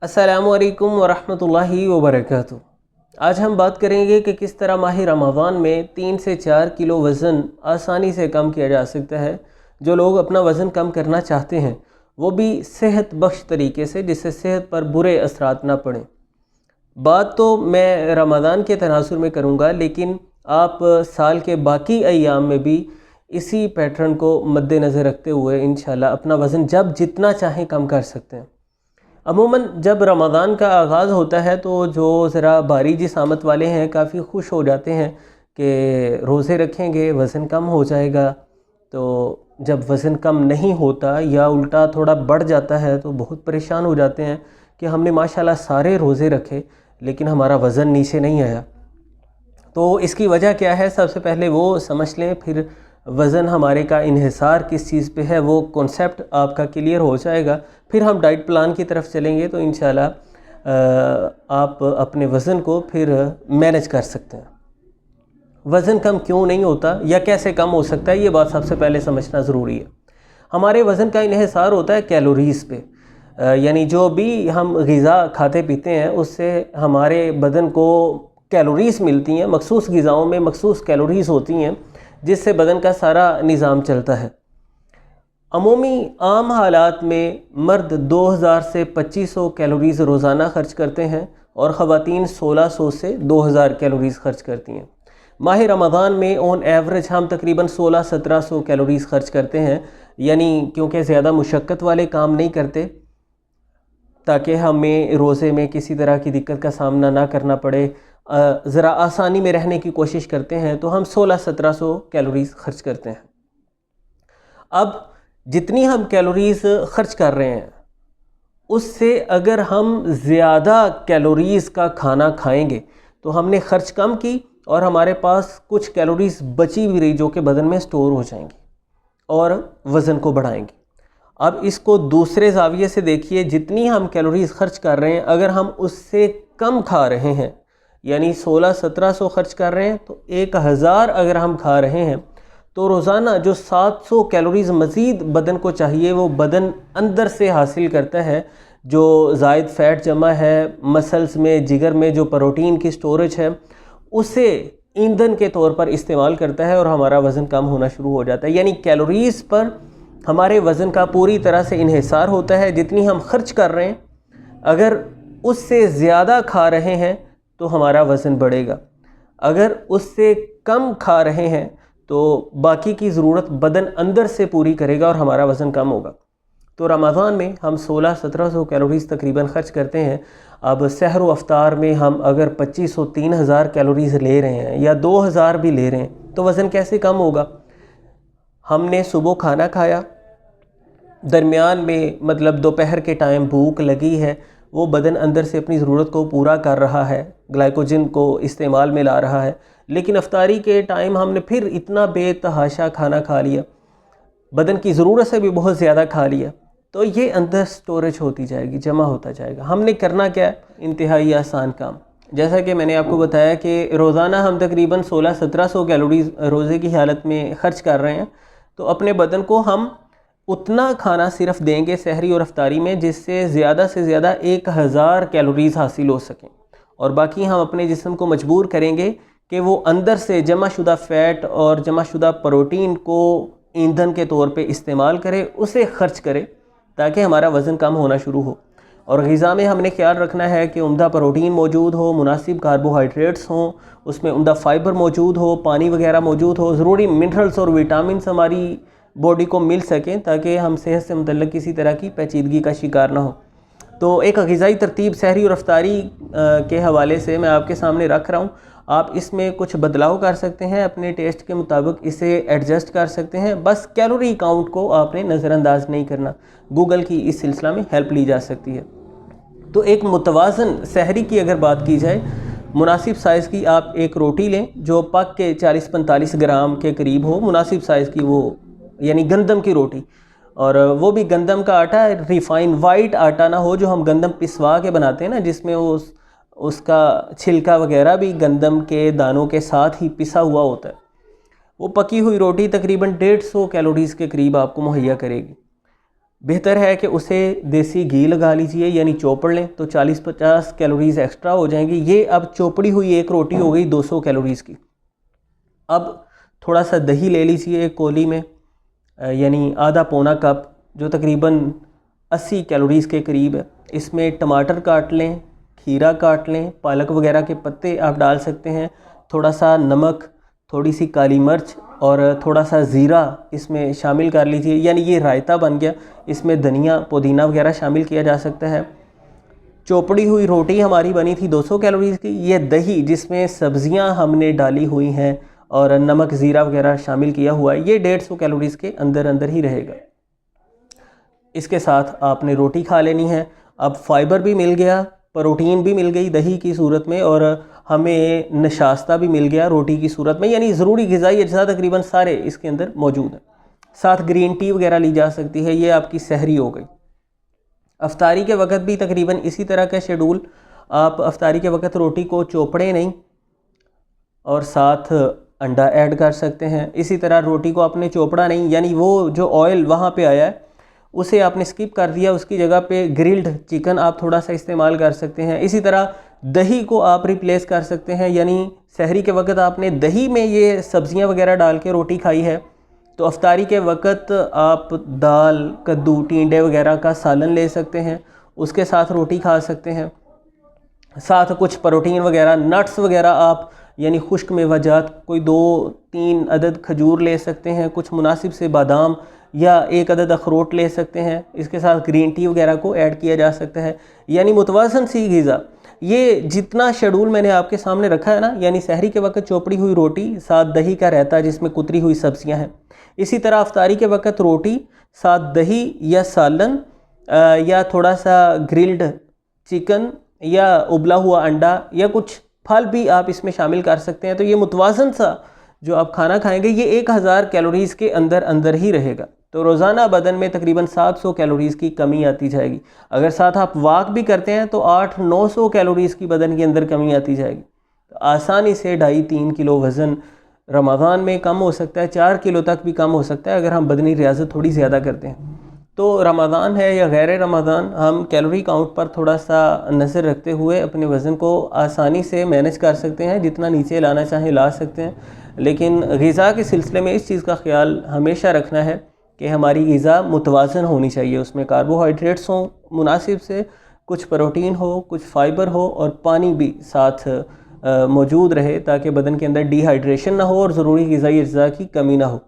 अस्सलामुअलैकुम वरहमतुल्लाहि वबरकातुहू। आज हम बात करेंगे कि किस तरह माह रमज़ान में 3 से 4 किलो वज़न आसानी से कम किया जा सकता है। जो लोग अपना वज़न कम करना चाहते हैं वो भी सेहत बख्श तरीके से, जिससे सेहत पर बुरे असरात ना पड़ें। बात तो मैं रमज़ान के तनासुर में करूँगा, लेकिन आप साल के बाकी अय्याम में भी इसी पैटर्न को मद्देनज़र रखते हुए इंशाल्लाह अपना वज़न जब जितना चाहें कम कर सकते हैं। अमूमन जब रमज़ान का आगाज़ होता है तो जो ज़रा भारी जिसामत वाले हैं काफ़ी खुश हो जाते हैं कि रोज़े रखेंगे वज़न कम हो जाएगा। तो जब वज़न कम नहीं होता या उल्टा थोड़ा बढ़ जाता है तो बहुत परेशान हो जाते हैं कि हमने माशाल्लाह सारे रोज़े रखे लेकिन हमारा वज़न नीचे नहीं आया। तो इसकी वजह क्या है, सबसे पहले वो समझ लें, फिर वज़न हमारे का इन्हिसार किस चीज़ पे है वो कॉन्सेप्ट आपका क्लियर हो जाएगा। फिर हम डाइट प्लान की तरफ चलेंगे तो इंशाल्लाह आप अपने वज़न को फिर मैनेज कर सकते हैं। वज़न कम क्यों नहीं होता या कैसे कम हो सकता है, ये बात सबसे पहले समझना ज़रूरी है। हमारे वज़न का इन्हिसार होता है कैलोरीज़ पे, यानी जो भी हम ग़िज़ा खाते पीते हैं उससे हमारे बदन को कैलोरीज़ मिलती हैं। मखसूस ग़िज़ाओं में मखसूस कैलोरीज़ होती हैं जिससे बदन का सारा निज़ाम चलता है। अमूमी आम हालात में मर्द 2000 से 2500 कैलोरीज़ रोज़ाना ख़र्च करते हैं और ख़वातीन 1600 से 2000 कैलोरीज़ ख़र्च करती हैं। माह रमज़ान में ऑन एवरेज हम तकरीबन 1600-1700 कैलोरीज़ ख़र्च करते हैं, यानी क्योंकि ज़्यादा मुशक्क़त वाले काम नहीं करते ताकि हमें रोज़े में किसी तरह की दिक्कत का सामना ना करना पड़े, ज़रा आसानी में रहने की कोशिश करते हैं, तो हम 1600-1700 कैलोरीज़ ख़र्च करते हैं। अब जितनी हम कैलोरीज़ ख़र्च कर रहे हैं उससे अगर हम ज़्यादा कैलोरीज़ का खाना खाएंगे तो हमने ख़र्च कम की और हमारे पास कुछ कैलोरीज़ बची भी रही जो कि बदन में स्टोर हो जाएंगी और वज़न को बढ़ाएंगी। अब इसको दूसरे ज़ाविये से देखिए, जितनी हम कैलोरीज़ ख़र्च कर रहे हैं अगर हम उससे कम खा रहे हैं, यानी 1600-1700 ख़र्च कर रहे हैं तो 1000 अगर हम खा रहे हैं तो रोज़ाना जो 700 कैलोरीज़ मज़ीद बदन को चाहिए वो बदन अंदर से हासिल करता है। जो ज़ायद फ़ैट जमा है मसल्स में, जिगर में जो प्रोटीन की स्टोरेज है उसे ईंधन के तौर पर इस्तेमाल करता है और हमारा वज़न कम होना शुरू हो जाता है। यानी कैलोरीज़ पर हमारे वज़न का पूरी तरह से इन्हिसार होता है। जितनी हम खर्च कर रहे हैं अगर उससे ज़्यादा खा रहे हैं तो हमारा वज़न बढ़ेगा, अगर उससे कम खा रहे हैं तो बाकी की ज़रूरत बदन अंदर से पूरी करेगा और हमारा वज़न कम होगा। तो रमज़ान में हम 1600-1700 कैलोरीज़ तकरीबन ख़र्च करते हैं। अब सहर व अफ्तार में हम अगर 2500-3000 कैलोरीज़ ले रहे हैं या 2000 भी ले रहे हैं तो वज़न कैसे कम होगा। हमने सुबह खाना खाया, दरमियान में मतलब दोपहर के टाइम भूख लगी है, वो बदन अंदर से अपनी ज़रूरत को पूरा कर रहा है, ग्लाइकोजन को इस्तेमाल में ला रहा है, लेकिन अफ्तारी के टाइम हमने फिर इतना बेतहाशा खाना खा लिया, बदन की ज़रूरत से भी बहुत ज़्यादा खा लिया, तो ये अंदर स्टोरेज होती जाएगी, जमा होता जाएगा। हमने करना क्या है, इंतहाई आसान काम। जैसा कि मैंने आपको बताया कि रोज़ाना हम तकरीबन 1600-1700 कैलोरीज़ रोज़े की हालत में ख़र्च कर रहे हैं, तो अपने बदन को हम उतना खाना सिर्फ देंगे सहरी और अफ्तारी में जिससे ज़्यादा से ज़्यादा 1000 कैलोरीज़ हासिल हो सकें, और बाकी हम अपने जिस्म को मजबूर करेंगे कि वो अंदर से जमा शुदा फ़ैट और जमा शुदा प्रोटीन को ईंधन के तौर पे इस्तेमाल करे, उसे ख़र्च करे ताकि हमारा वज़न कम होना शुरू हो। और ग़िज़ा में हमने ख्याल रखना है कि उम्दा प्रोटीन मौजूद हो, मुनासिब कार्बोहाइड्रेट्स हों, उसमें उम्दा फ़ाइबर मौजूद हो, पानी वगैरह मौजूद हो, ज़रूरी मिनरल्स और विटामिन्स हमारी बॉडी को मिल सकें ताकि हम सेहत से मुतल्लिक़ किसी तरह की पेचीदगी का शिकार ना हो। तो एक ग़िज़ाई तरतीब सहरी और अफ्तारी के हवाले से मैं आपके सामने रख रहा हूँ। आप इसमें कुछ बदलाव कर सकते हैं, अपने टेस्ट के मुताबिक इसे एडजस्ट कर सकते हैं। बस कैलोरी काउंट को आपने नज़रअंदाज नहीं करना, गूगल की इस सिलसिला में हेल्प ली जा सकती है। तो एक मुतवाज़न सहरी की अगर बात की जाए, मुनासिब साइज़ की आप एक रोटी लें जो पक के 40-45 ग्राम के करीब हो, मुनासिब साइज़ की, वो यानी गंदम की रोटी, और वो भी गंदम का आटा, रिफ़ाइन वाइट आटा ना हो जो हम गंदम पिसवा के बनाते हैं ना, जिसमें उसका छिलका वगैरह भी गंदम के दानों के साथ ही पिसा हुआ होता है। वो पकी हुई रोटी तकरीबन 150 कैलोरीज़ के करीब आपको मुहैया करेगी। बेहतर है कि उसे देसी घी लगा लीजिए, यानी चोपड़ लें तो 40-50 कैलोरीज़ एक्स्ट्रा हो जाएंगी। ये अब चोपड़ी हुई एक रोटी हो गई 200 कैलोरीज़ की। अब थोड़ा सा दही ले लीजिए एक कोली में, यानी आधा पौना कप, जो तकरीबन 80 कैलोरीज़ के करीब है। इसमें टमाटर काट लें, खीरा काट लें, पालक वगैरह के पत्ते आप डाल सकते हैं, थोड़ा सा नमक, थोड़ी सी काली मिर्च और थोड़ा सा ज़ीरा इसमें शामिल कर लीजिए, यानी ये रायता बन गया। इसमें धनिया पुदीना वगैरह शामिल किया जा सकता है। चोपड़ी हुई रोटी हमारी बनी थी 200 कैलोरीज़ की। ये दही जिसमें सब्ज़ियां हमने डाली हुई हैं और नमक ज़ीरा वगैरह शामिल किया हुआ है, ये 150 कैलोरीज़ के अंदर अंदर ही रहेगा। इसके साथ आपने रोटी खा लेनी है। अब फाइबर भी मिल गया, प्रोटीन भी मिल गई दही की सूरत में, और हमें नशास्ता भी मिल गया रोटी की सूरत में, यानी ज़रूरी ग़िज़ाई अज्जा तकरीबन सारे इसके अंदर मौजूद हैं। साथ ग्रीन टी वगैरह ली जा सकती है। ये आपकी सहरी हो गई। अफ्तारी के वक्त भी तकरीबन इसी तरह का शेड्यूल। आप अफ्तारी के वक्त रोटी को चोपड़े नहीं और साथ अंडा ऐड कर सकते हैं। इसी तरह रोटी को आपने चोपड़ा नहीं, यानी वो जो ऑयल वहाँ पे आया है उसे आपने स्किप कर दिया, उसकी जगह पे ग्रिल्ड चिकन आप थोड़ा सा इस्तेमाल कर सकते हैं। इसी तरह दही को आप रिप्लेस कर सकते हैं, यानी सहरी के वक्त आपने दही में ये सब्ज़ियाँ वगैरह डाल के रोटी खाई है, तो अफ्तारी के वक्त आप दाल, कद्दू, टिंडे वगैरह का सालन ले सकते हैं, उसके साथ रोटी खा सकते हैं। साथ कुछ प्रोटीन वगैरह, नट्स वगैरह आप, यानी खुश्क मेवाजात, कोई 2-3 अदद खजूर ले सकते हैं, कुछ मुनासिब से बादाम या 1 अदद अखरोट ले सकते हैं। इसके साथ ग्रीन टी वगैरह को ऐड किया जा सकता है, यानी मुतवाज़न सी ग़िज़ा। ये जितना शेड्यूल मैंने आपके सामने रखा है ना, यानी सहरी के वक्त चोपड़ी हुई रोटी, साथ दही का रहता जिसमें कुतरी हुई सब्जियां हैं। इसी तरह अफ्तारी के वक्त रोटी, साथ दही या सालन या थोड़ा सा ग्रिल्ड चिकन या उबला हुआ अंडा या कुछ फल भी आप इसमें शामिल कर सकते हैं। तो ये मुतवाज़न सा जो आप खाना खाएंगे ये 1000 कैलोरीज़ के अंदर अंदर ही रहेगा। तो रोज़ाना बदन में तकरीबन 700 कैलोरीज़ की कमी आती जाएगी। अगर साथ आप वॉक भी करते हैं तो 800-900 कैलोरीज़ की बदन के अंदर कमी आती जाएगी। तो आसानी से 2.5-3 किलो वज़न रमज़ान में कम हो सकता है, 4 किलो तक भी कम हो सकता है अगर हम बदनी रियाज़त थोड़ी ज़्यादा करते हैं। तो रमज़ान है या गैर रमज़ान, हम कैलोरी काउंट पर थोड़ा सा नज़र रखते हुए अपने वज़न को आसानी से मैनेज कर सकते हैं। जितना नीचे लाना चाहें ला सकते हैं, लेकिन ग़िज़ा के सिलसिले में इस चीज़ का ख्याल हमेशा रखना है कि हमारी ग़िज़ा मुतवाज़न होनी चाहिए। उसमें कार्बोहाइड्रेट्स हों मुनासिब से, कुछ प्रोटीन हो, कुछ फ़ाइबर हो और पानी भी साथ मौजूद रहे, ताकि बदन के अंदर डिहाइड्रेशन ना हो और ज़रूरी ग़िज़ाई अज्जा की कमी ना हो।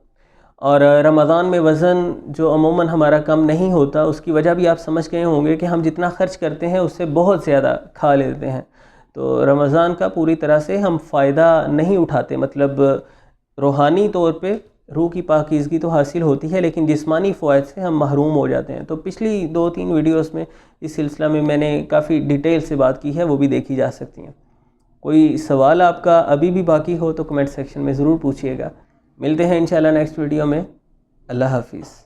और रमज़ान में वज़न जो अमूमन हमारा कम नहीं होता, उसकी वजह भी आप समझ गए होंगे कि हम जितना ख़र्च करते हैं उससे बहुत ज़्यादा खा लेते हैं। तो रमज़ान का पूरी तरह से हम फ़ायदा नहीं उठाते, मतलब रूहानी तौर पे रूह की पाकीज़गी तो हासिल होती है, लेकिन जिस्मानी फ़वाइद से हम महरूम हो जाते हैं। तो पिछली 2-3 वीडियोस में इस सिलसिला में मैंने काफ़ी डिटेल से बात की है, वो भी देखी जा सकती हैं। कोई सवाल आपका अभी भी बाकी हो तो कमेंट सेक्शन में ज़रूर पूछिएगा। मिलते हैं इंशाल्लाह नेक्स्ट वीडियो में। अल्लाह हाफिज़।